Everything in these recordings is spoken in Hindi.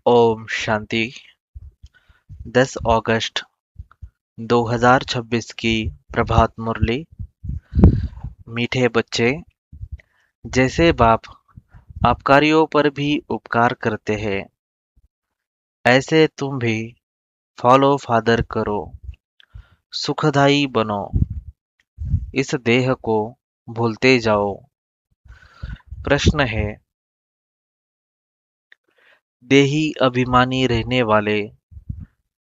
ओम शांति। 10 अगस्त 2026 की प्रभात मुरली। मीठे बच्चे, जैसे बाप आबकारियों पर भी उपकार करते हैं, ऐसे तुम भी फॉलो फादर करो, सुखदाई बनो, इस देह को भूलते जाओ। प्रश्न है, देही अभिमानी रहने वाले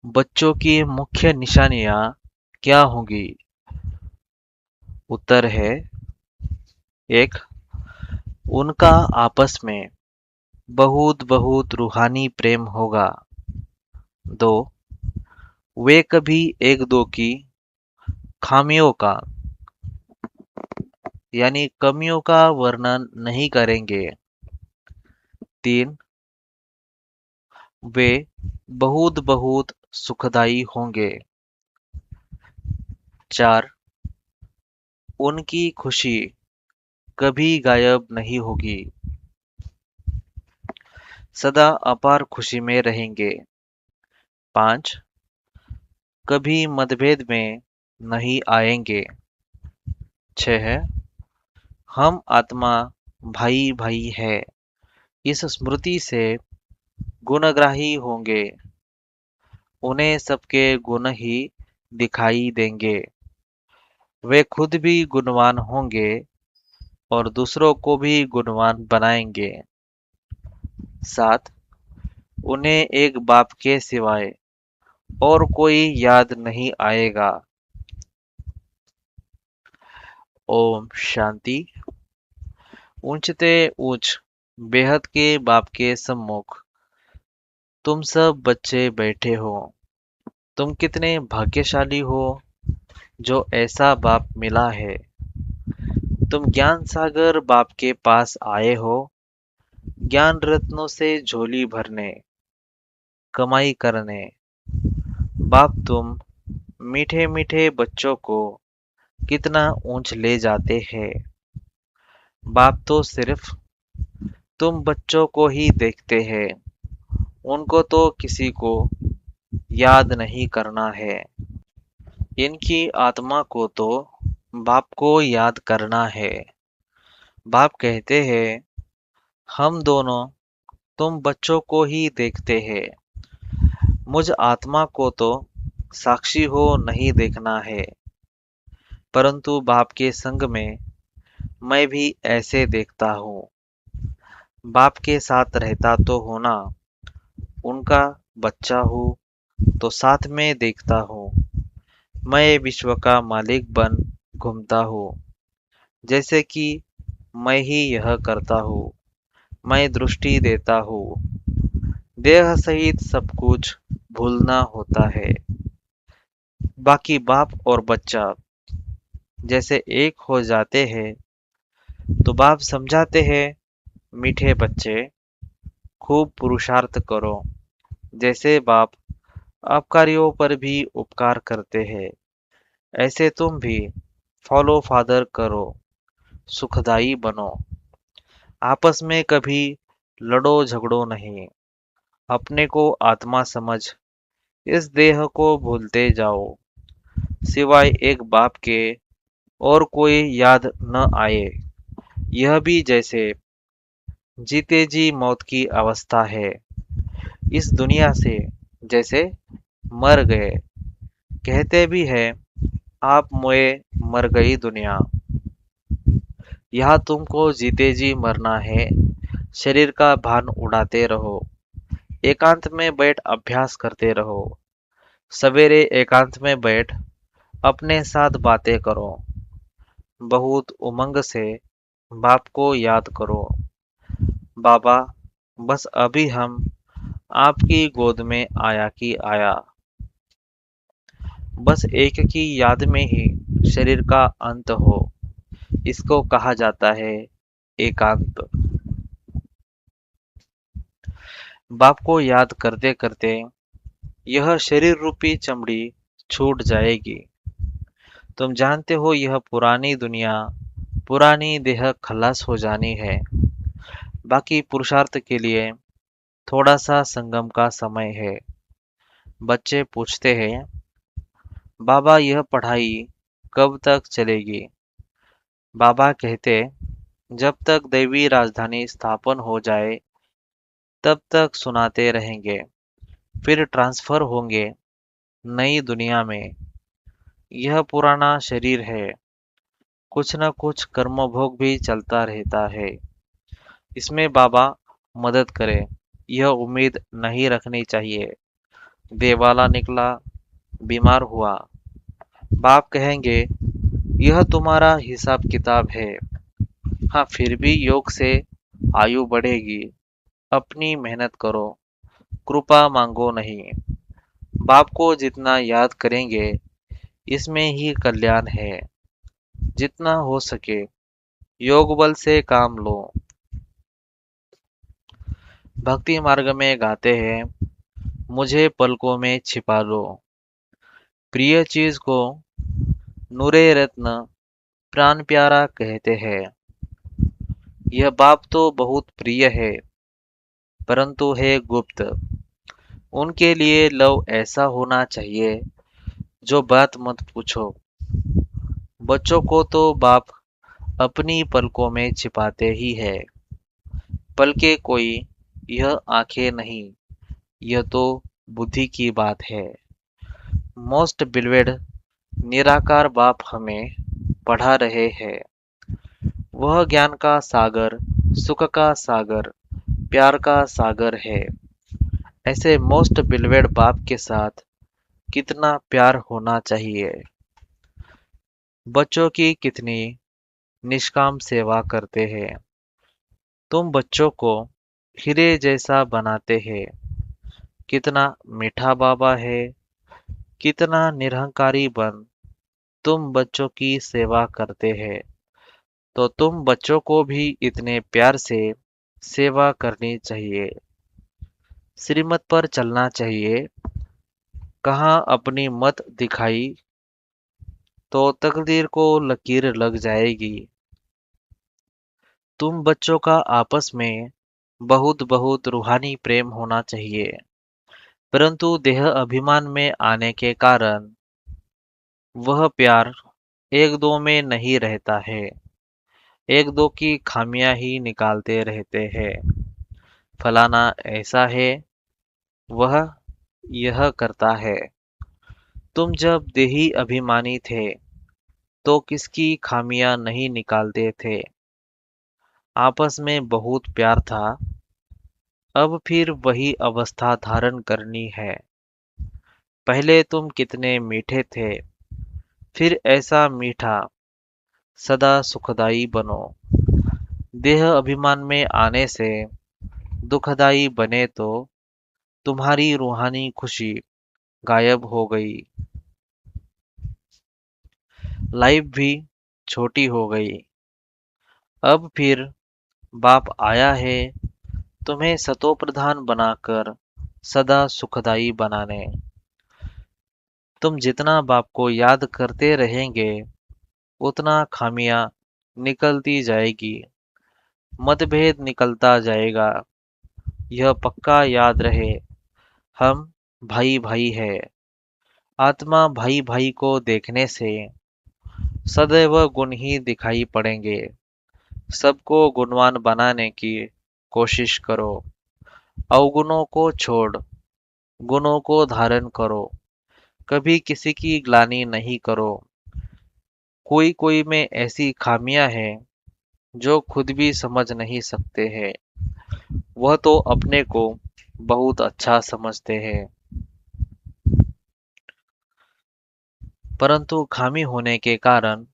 बच्चों की मुख्य निशानियां क्या होंगी? उत्तर है, एक, उनका आपस में बहुत बहुत रूहानी प्रेम होगा। दो, वे कभी एक दो की खामियों का यानी कमियों का वर्णन नहीं करेंगे। तीन, वे बहुत बहुत सुखदाई होंगे। चार, उनकी खुशी कभी गायब नहीं होगी, सदा अपार खुशी में रहेंगे। पांच, कभी मतभेद में नहीं आएंगे। छह, हम आत्मा भाई भाई है, इस स्मृति से गुणग्राही होंगे। उन्हें सबके गुण ही दिखाई देंगे। वे खुद भी गुणवान होंगे और दूसरों को भी गुणवान बनाएंगे। साथ उन्हें एक बाप के सिवाय और कोई याद नहीं आएगा। ओम शांति। ऊंचते ऊंच बेहद के बाप के सम्मुख तुम सब बच्चे बैठे हो। तुम कितने भाग्यशाली हो जो ऐसा बाप मिला है। तुम ज्ञान सागर बाप के पास आए हो, ज्ञान रत्नों से झोली भरने, कमाई करने। बाप तुम मीठे मीठे बच्चों को कितना ऊंच ले जाते हैं। बाप तो सिर्फ तुम बच्चों को ही देखते हैं, उनको तो किसी को याद नहीं करना है। इनकी आत्मा को तो बाप को याद करना है। बाप कहते हैं, हम दोनों तुम बच्चों को ही देखते हैं, मुझ आत्मा को तो साक्षी हो नहीं देखना है। परंतु बाप के संग में मैं भी ऐसे देखता हूँ। बाप के साथ रहता तो हूँ ना, उनका बच्चा हूँ तो साथ में देखता हूँ। मैं विश्व का मालिक बन घूमता हूँ, जैसे कि मैं ही यह करता हूँ। मैं दृष्टि देता हूँ, देह सहित सब कुछ भूलना होता है। बाकी बाप और बच्चा जैसे एक हो जाते हैं तो बाप समझाते हैं, मीठे बच्चे खूब पुरुषार्थ करो, जैसे बाप आबकारियों पर भी उपकार करते हैं, ऐसे तुम भी फॉलो फादर करो, सुखदाई बनो। आपस में कभी लड़ो झगड़ो नहीं, अपने को आत्मा समझ इस देह को भूलते जाओ, सिवाय एक बाप के और कोई याद न आए। यह भी जैसे जीते जी मौत की अवस्था है। इस दुनिया से जैसे मर गए, कहते भी है, आप मोए मर गई दुनिया। यहाँ तुमको जीते जी मरना है। शरीर का भान उड़ाते रहो, एकांत में बैठ अभ्यास करते रहो। सवेरे एकांत में बैठ अपने साथ बातें करो, बहुत उमंग से बाप को याद करो। बाबा, बस अभी हम आपकी गोद में आया कि आया। बस एक की याद में ही शरीर का अंत हो, इसको कहा जाता है एकांत। बाप को याद करते करते यह शरीर रूपी चमड़ी छूट जाएगी। तुम जानते हो यह पुरानी दुनिया, पुरानी देह खलास हो जानी है। बाकी पुरुषार्थ के लिए थोड़ा सा संगम का समय है। बच्चे पूछते हैं, बाबा यह पढ़ाई कब तक चलेगी? बाबा कहते, जब तक दैवी राजधानी स्थापन हो जाए तब तक सुनाते रहेंगे। फिर ट्रांसफर होंगे नई दुनिया में। यह पुराना शरीर है, कुछ न कुछ कर्मभोग भी चलता रहता है। इसमें बाबा मदद करे, यह उम्मीद नहीं रखनी चाहिए। देवाला निकला, बीमार हुआ, बाप कहेंगे यह तुम्हारा हिसाब किताब है। हाँ, फिर भी योग से आयु बढ़ेगी। अपनी मेहनत करो, कृपा मांगो नहीं। बाप को जितना याद करेंगे इसमें ही कल्याण है। जितना हो सके योग बल से काम लो। भक्ति मार्ग में गाते हैं, मुझे पलकों में छिपा लो। प्रिय चीज को नूरे रत्न प्राण प्यारा कहते हैं। यह बाप तो बहुत प्रिय है, परंतु है गुप्त। उनके लिए लव ऐसा होना चाहिए जो बात मत पूछो। बच्चों को तो बाप अपनी पलकों में छिपाते ही है। पलके कोई यह आंखें नहीं, यह तो बुद्धि की बात है। मोस्ट बिलवेड निराकार बाप हमें पढ़ा रहे हैं। वह ज्ञान का सागर, सुख का सागर, प्यार का सागर है। ऐसे मोस्ट बिलवेड बाप के साथ कितना प्यार होना चाहिए। बच्चों की कितनी निष्काम सेवा करते हैं। तुम बच्चों को हीरे जैसा बनाते हैं। कितना मीठा बाबा है, कितना निरहंकारी बन तुम बच्चों की सेवा करते हैं। तो तुम बच्चों को भी इतने प्यार से सेवा करनी चाहिए। श्रीमत पर चलना चाहिए। कहाँ अपनी मत दिखाई तो तकदीर को लकीर लग जाएगी। तुम बच्चों का आपस में बहुत बहुत रूहानी प्रेम होना चाहिए, परंतु देह अभिमान में आने के कारण वह प्यार एक दो में नहीं रहता है। एक दो की खामियां ही निकालते रहते हैं। फलाना ऐसा है, वह यह करता है। तुम जब देही अभिमानी थे तो किसकी खामियां नहीं निकालते थे। आपस में बहुत प्यार था, अब फिर वही अवस्था धारण करनी है। पहले तुम कितने मीठे थे, फिर ऐसा मीठा सदा सुखदाई बनो। देह अभिमान में आने से दुखदाई बने तो तुम्हारी रूहानी खुशी गायब हो गई। लाइफ भी छोटी हो गई। अब फिर बाप आया है तुम्हें सतो प्रधान बनाकर सदा सुखदाई बनाने। तुम जितना बाप को याद करते रहेंगे उतना खामियां निकलती जाएगी, मतभेद निकलता जाएगा। यह पक्का याद रहे, हम भाई भाई है। आत्मा भाई भाई को देखने से सदैव गुण ही दिखाई पड़ेंगे। सबको गुणवान बनाने की कोशिश करो। अवगुणों को छोड़ गुणों को धारण करो। कभी किसी की ग्लानि नहीं करो। कोई कोई में ऐसी खामियां हैं जो खुद भी समझ नहीं सकते हैं। वह तो अपने को बहुत अच्छा समझते हैं, परंतु खामी होने के कारण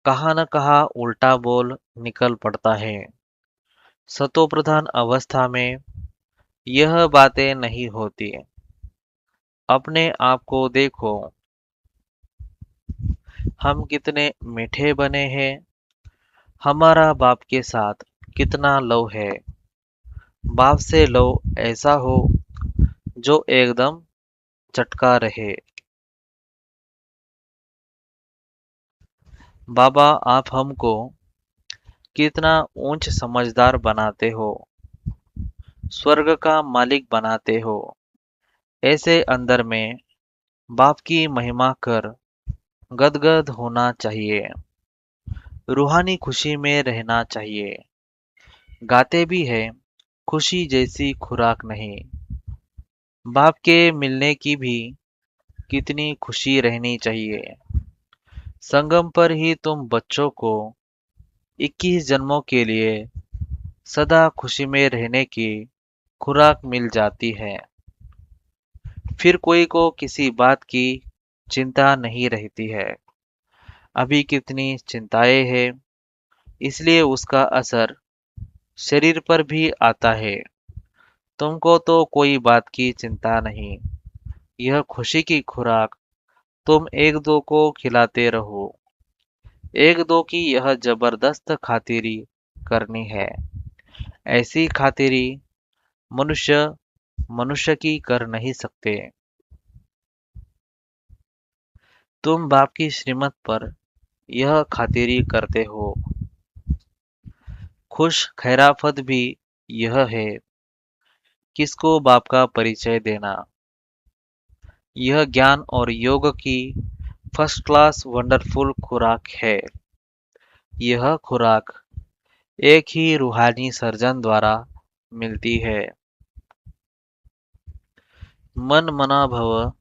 कहाँ न कहाँ उल्टा बोल निकल पड़ता है। सतोप्रधान अवस्था में यह बातें नहीं होती। अपने आप को देखो, हम कितने मीठे बने हैं। हमारा बाप के साथ कितना लव है। बाप से लव ऐसा हो जो एकदम चटका रहे। बाबा आप हमको कितना ऊंच समझदार बनाते हो। स्वर्ग का मालिक बनाते हो। ऐसे अंदर में बाप की महिमा कर गदगद होना चाहिए। रूहानी खुशी में रहना चाहिए। गाते भी है खुशी जैसी खुराक नहीं। बाप के मिलने की भी कितनी खुशी रहनी चाहिए। संगम पर ही तुम बच्चों को 21 जन्मों के लिए सदा खुशी में रहने की खुराक मिल जाती है। फिर कोई को किसी बात की चिंता नहीं रहती है। अभी कितनी चिंताएं हैं, इसलिए उसका असर शरीर पर भी आता है। तुमको तो कोई बात की चिंता नहीं। यह खुशी की खुराक तुम एक दो को खिलाते रहो। एक दो की यह जबरदस्त खातिरी करनी है। ऐसी खातिरी मनुष्य मनुष्य की कर नहीं सकते। तुम बाप की श्रीमत पर यह खातिरी करते हो। खुश खैराफत भी यह है, किसको बाप का परिचय देना। यह ज्ञान और योग की फर्स्ट क्लास वंडरफुल खुराक है। यह खुराक एक ही रूहानी सर्जन द्वारा मिलती है। मन मना भव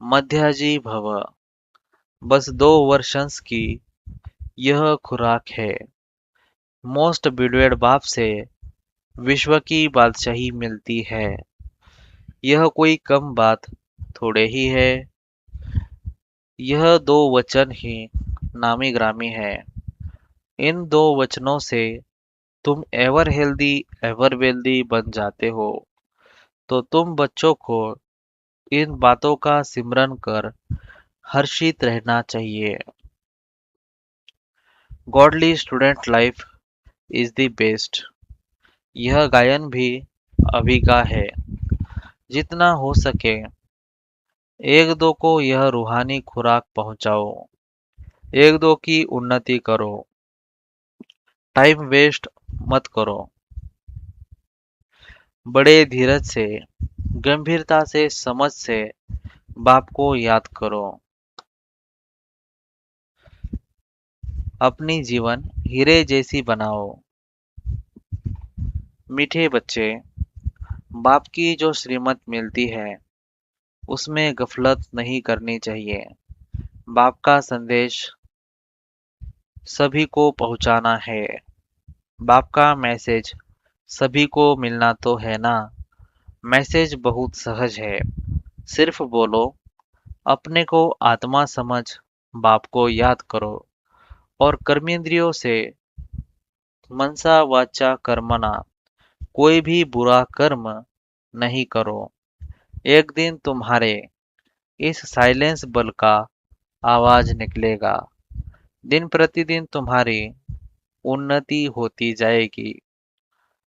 मध्याजी भव, बस 2 वर्षंस की यह खुराक है। मोस्ट बिलवेड बाप से विश्व की बादशाही मिलती है। यह कोई कम बात थोड़े ही है। यह 2 वचन ही नामी ग्रामी है। इन 2 वचनों से तुम एवर हेल्दी एवर वेल्दी बन जाते हो। तो तुम बच्चों को इन बातों का सिमरन कर हर्षित रहना चाहिए। Godly student life is the best. यह गायन भी अभी का है। जितना हो सके एक दो को यह रूहानी खुराक पहुंचाओ। एक दो की उन्नति करो। टाइम वेस्ट मत करो। बड़े धीरज से गंभीरता से समझ से बाप को याद करो। अपनी जीवन हीरे जैसी बनाओ। मीठे बच्चे, बाप की जो श्रीमत मिलती है उसमें गफलत नहीं करनी चाहिए। बाप का संदेश सभी को पहुंचाना है। बाप का मैसेज सभी को मिलना तो है ना। मैसेज बहुत सहज है। सिर्फ बोलो, अपने को आत्मा समझ बाप को याद करो और कर्मेंद्रियों से मनसा वाचा कर्मणा कोई भी बुरा कर्म नहीं करो। एक दिन तुम्हारे इस साइलेंस बल का आवाज निकलेगा। दिन प्रतिदिन तुम्हारी उन्नति होती जाएगी।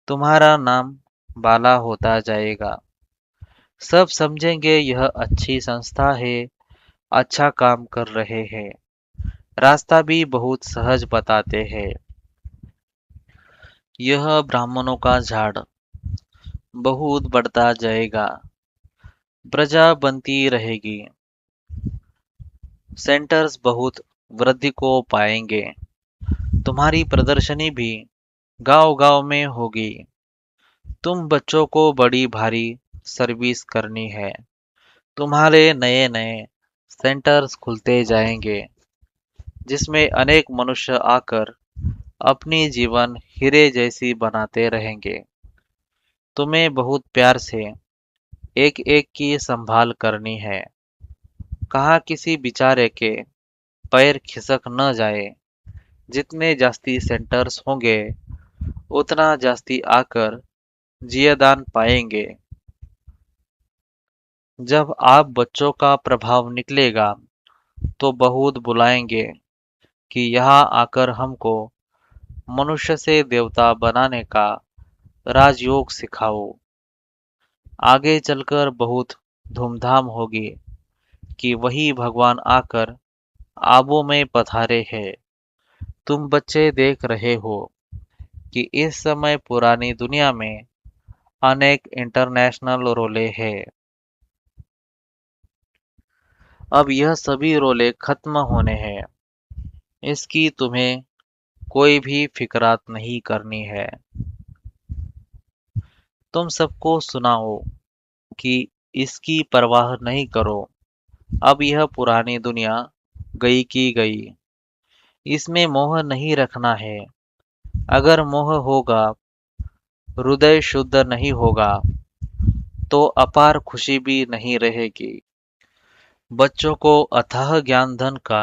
तुम्हारा नाम बाला होता जाएगा। सब समझेंगे यह अच्छी संस्था है, अच्छा काम कर रहे हैं। रास्ता भी बहुत सहज बताते हैं। यह ब्राह्मणों का झाड़ बहुत बढ़ता जाएगा। प्रजा बनती रहेगी। सेंटर्स बहुत वृद्धि को पाएंगे। तुम्हारी प्रदर्शनी भी गांव-गांव में होगी। तुम बच्चों को बड़ी भारी सर्विस करनी है। तुम्हारे नए-नए सेंटर्स खुलते जाएंगे, जिसमें अनेक मनुष्य आकर अपनी जीवन हीरे जैसी बनाते रहेंगे। तुम्हें बहुत प्यार से एक-एक की संभाल करनी है। कहा किसी बेचारे के पैर खिसक न जाए। जितने जास्ती सेंटर्स होंगे उतना जास्ती आकर जियादान पाएंगे। जब आप बच्चों का प्रभाव निकलेगा तो बहुत बुलाएंगे कि यहाँ आकर हमको मनुष्य से देवता बनाने का राजयोग सिखाओ। आगे चलकर बहुत धूमधाम होगी कि वही भगवान आकर आबों में पधारे हैं। तुम बच्चे देख रहे हो कि इस समय पुरानी दुनिया में अनेक इंटरनेशनल रोले हैं। अब यह सभी रोले खत्म होने हैं। इसकी तुम्हें कोई भी फिक्रात नहीं करनी है। तुम सबको सुनाओ कि इसकी परवाह नहीं करो। अब यह पुरानी दुनिया गई की गई। इसमें मोह नहीं रखना है। अगर मोह होगा, हृदय शुद्ध नहीं होगा, तो अपार खुशी भी नहीं रहेगी। बच्चों को अथाह ज्ञान धन का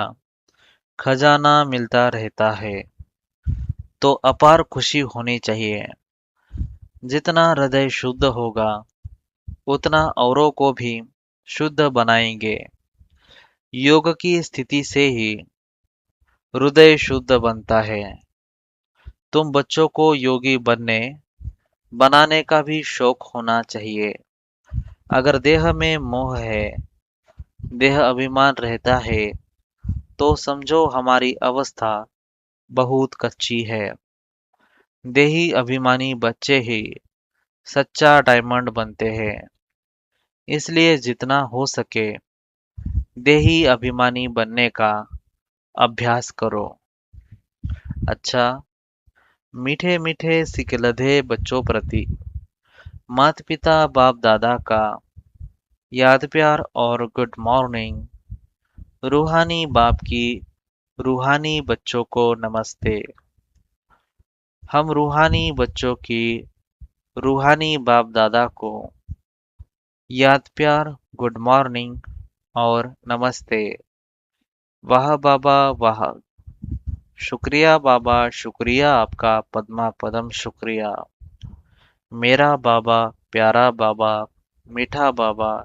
खजाना मिलता रहता है, तो अपार खुशी होनी चाहिए। जितना हृदय शुद्ध होगा, उतना औरों को भी शुद्ध बनाएंगे। योग की स्थिति से ही हृदय शुद्ध बनता है। तुम बच्चों को योगी बनाने का भी शौक होना चाहिए। अगर देह में मोह है, देह अभिमान रहता है, तो समझो हमारी अवस्था बहुत कच्ची है। देही अभिमानी बच्चे ही सच्चा डायमंड बनते हैं। इसलिए जितना हो सके देही अभिमानी बनने का अभ्यास करो। अच्छा, मीठे मीठे सिकलधे बच्चों प्रति माता पिता बाप दादा का याद प्यार और गुड मॉर्निंग। रूहानी बाप की रूहानी बच्चों को नमस्ते। हम रूहानी बच्चों की रूहानी बाप दादा को याद प्यार, गुड मॉर्निंग और नमस्ते। वाह बाबा वाह, शुक्रिया बाबा, शुक्रिया आपका पद्मा पदम शुक्रिया। मेरा बाबा, प्यारा बाबा, मीठा बाबा,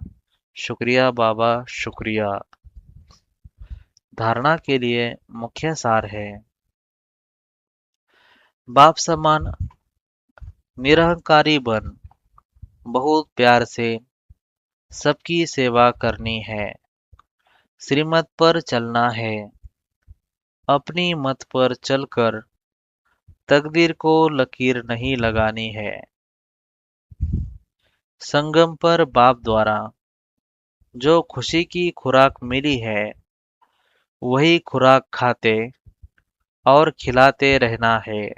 शुक्रिया बाबा, शुक्रिया। धारणा के लिए मुख्य सार है। बाप समान निरहंकारी बन, बहुत प्यार से सबकी सेवा करनी है। श्रीमत पर चलना है, अपनी मत पर चलकर तकदीर को लकीर नहीं लगानी है। संगम पर बाप द्वारा जो खुशी की खुराक मिली है, वही खुराक खाते और खिलाते रहना है।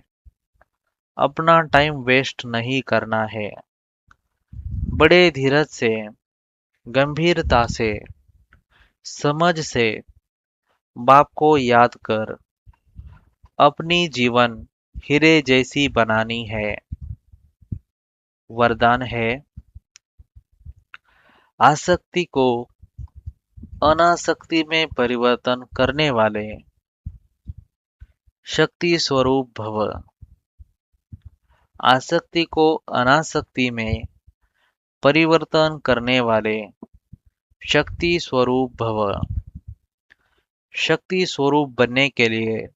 अपना टाइम वेस्ट नहीं करना है। बड़े धीरज से, गंभीरता से, समझ से बाप को याद कर अपनी जीवन हीरे जैसी बनानी है। वरदान है, आसक्ति को अनासक्ति में परिवर्तन करने वाले शक्ति स्वरूप भव। आसक्ति को अनासक्ति में परिवर्तन करने वाले शक्ति स्वरूप भव। शक्ति स्वरूप बनने के लिए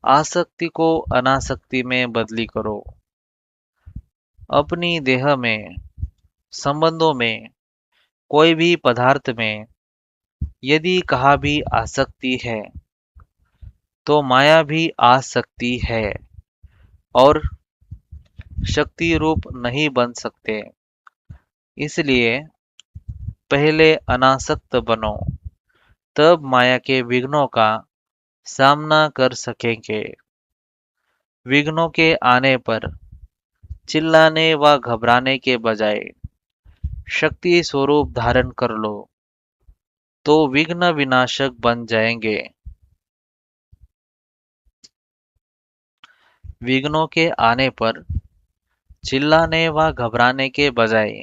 आसक्ति को अनासक्ति में बदली करो। अपनी देह में, संबंधों में, कोई भी पदार्थ में यदि कहा भी आसक्ति है, तो माया भी आ सकती है और शक्ति रूप नहीं बन सकते। इसलिए पहले अनासक्त बनो, तब माया के विघ्नों का सामना कर सकेंगे। विघ्नों के आने पर चिल्लाने व घबराने के बजाय शक्ति स्वरूप धारण कर लो, तो विघ्न विनाशक बन जाएंगे। विघ्नों के आने पर चिल्लाने व घबराने के बजाय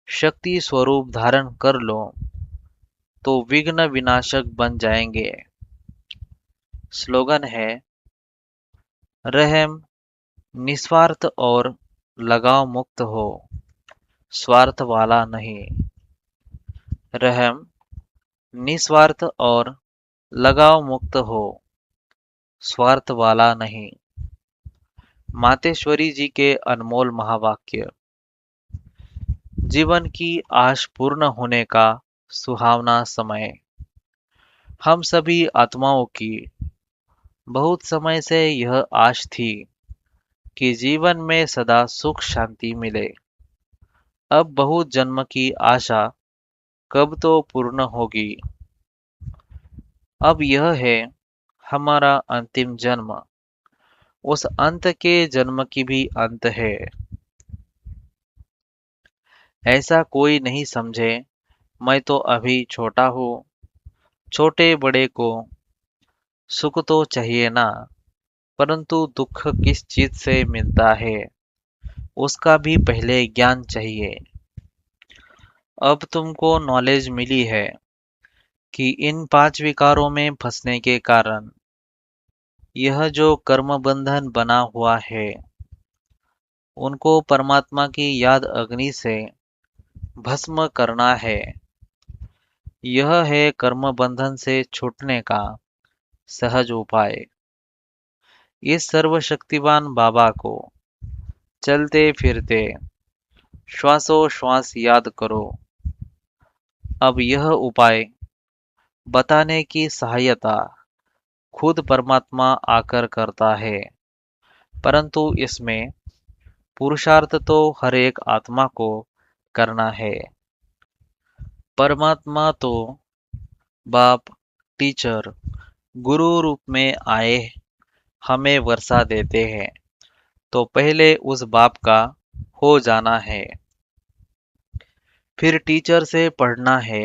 शक्ति स्वरूप धारण कर लो, तो विघ्न विनाशक बन जाएंगे। स्लोगन है, रहम निस्वार्थ और लगाव मुक्त हो, स्वार्थ वाला नहीं। रहम निस्वार्थ और लगाव मुक्त हो, स्वार्थ वाला नहीं। मातेश्वरी जी के अनमोल महावाक्य। जीवन की आश पूर्ण होने का सुहावना समय। हम सभी आत्माओं की बहुत समय से यह आश थी कि जीवन में सदा सुख शांति मिले। अब बहुत जन्म की आशा कब तो पूर्ण होगी। अब यह है हमारा अंतिम जन्म, उस अंत के जन्म की भी अंत है। ऐसा कोई नहीं समझे मैं तो अभी छोटा हूँ। छोटे बड़े को सुख तो चाहिए ना, परंतु दुख किस चीज से मिलता है उसका भी पहले ज्ञान चाहिए। अब तुमको नॉलेज मिली है कि इन पांच विकारों में फंसने के कारण यह जो कर्म बंधन बना हुआ है, उनको परमात्मा की याद अग्नि से भस्म करना है। यह है कर्म बंधन से छूटने का सहज उपाय। इस सर्वशक्तिवान बाबा को चलते फिरते श्वासोश्वास याद करो। अब यह उपाय बताने की सहायता खुद परमात्मा आकर करता है, परंतु इसमें पुरुषार्थ तो हर एक आत्मा को करना है। परमात्मा तो बाप, टीचर, गुरु रूप में आए हमें वर्षा देते हैं, तो पहले उस बाप का हो जाना है, फिर टीचर से पढ़ना है।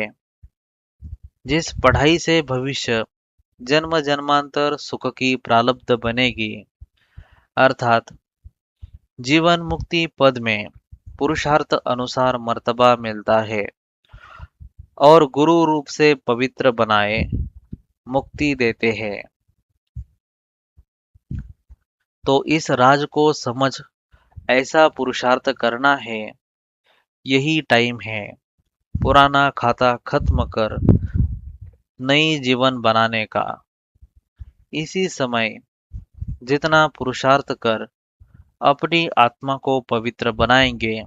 जिस पढ़ाई से भविष्य जन्म जन्मांतर सुख की प्रालब्ध बनेगी, अर्थात जीवन मुक्ति पद में पुरुषार्थ अनुसार मर्तबा मिलता है और गुरु रूप से पवित्र बनाए मुक्ति देते हैं। तो इस राज को समझ ऐसा पुरुषार्थ करना है। यही टाइम है पुराना खाता खत्म कर नई जीवन बनाने का। इसी समय जितना पुरुषार्थ कर अपनी आत्मा को पवित्र बनाएंगे,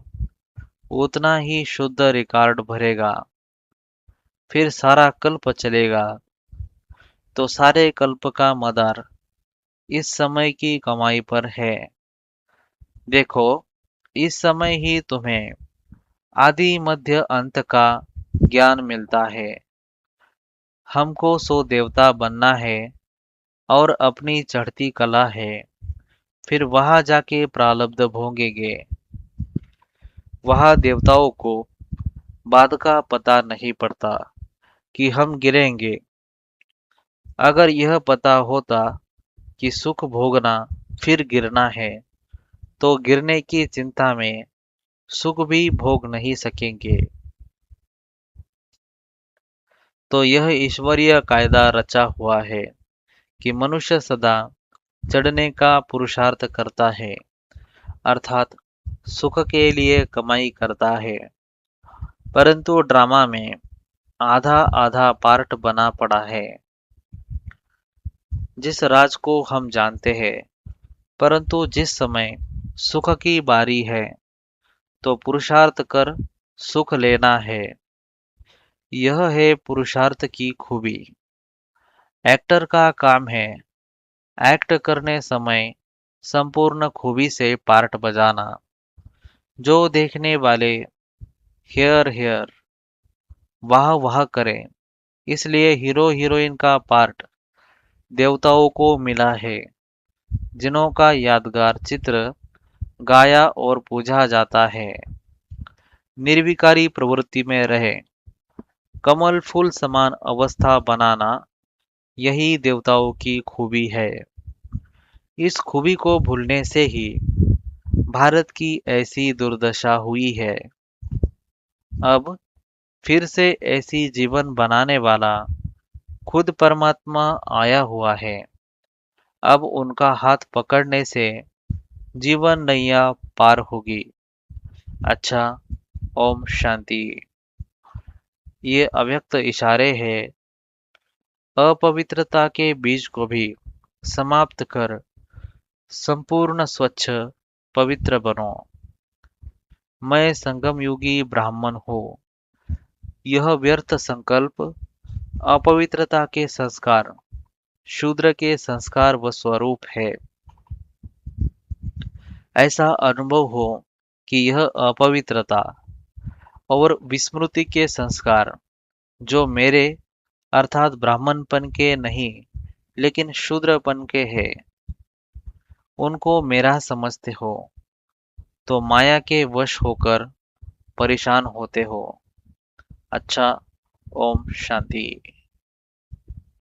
उतना ही शुद्ध रिकॉर्ड भरेगा। फिर सारा कल्प चलेगा, तो सारे कल्प का मदार इस समय की कमाई पर है। देखो, इस समय ही तुम्हें आदि मध्य अंत का ज्ञान मिलता है। हमको सो देवता बनना है और अपनी चढ़ती कला है, फिर वहां जाके प्रारब्ध भोगेंगे। वहां देवताओं को बाद का पता नहीं पड़ता कि हम गिरेंगे। अगर यह पता होता कि सुख भोगना फिर गिरना है, तो गिरने की चिंता में सुख भी भोग नहीं सकेंगे। तो यह ईश्वरीय कायदा रचा हुआ है कि मनुष्य सदा चढ़ने का पुरुषार्थ करता है, अर्थात सुख के लिए कमाई करता है। परंतु ड्रामा में आधा आधा पार्ट बना पड़ा है। जिस राज को हम जानते हैं, परंतु जिस समय सुख की बारी है तो पुरुषार्थ कर सुख लेना है। यह है पुरुषार्थ की खूबी। एक्टर का काम है एक्ट करने समय संपूर्ण खूबी से पार्ट बजाना। जो देखने वाले हेयर हेयर वाह वाह करें, इसलिए हीरो हीरोइन का पार्ट देवताओं को मिला है, जिन्हों का यादगार चित्र गाया और पूजा जाता है। निर्विकारी प्रवृत्ति में रहे कमल फूल समान अवस्था बनाना, यही देवताओं की खूबी है। इस खूबी को भूलने से ही भारत की ऐसी दुर्दशा हुई है। अब फिर से ऐसी जीवन बनाने वाला खुद परमात्मा आया हुआ है। अब उनका हाथ पकड़ने से जीवन नैया पार होगी। अच्छा, ओम शांति। ये अव्यक्त इशारे हैं अपवित्रता के बीज को भी समाप्त कर संपूर्ण स्वच्छ पवित्र बनो। मैं संगम युगी ब्राह्मण हूँ। यह व्यर्थ संकल्प अपवित्रता के संस्कार शूद्र के संस्कार व स्वरूप है। ऐसा अनुभव हो कि यह अपवित्रता और विस्मृति के संस्कार जो मेरे अर्थात ब्राह्मणपन के नहीं लेकिन शूद्रपन के हैं, उनको मेरा समझते हो तो माया के वश होकर परेशान होते हो। अच्छा। ओम शांति।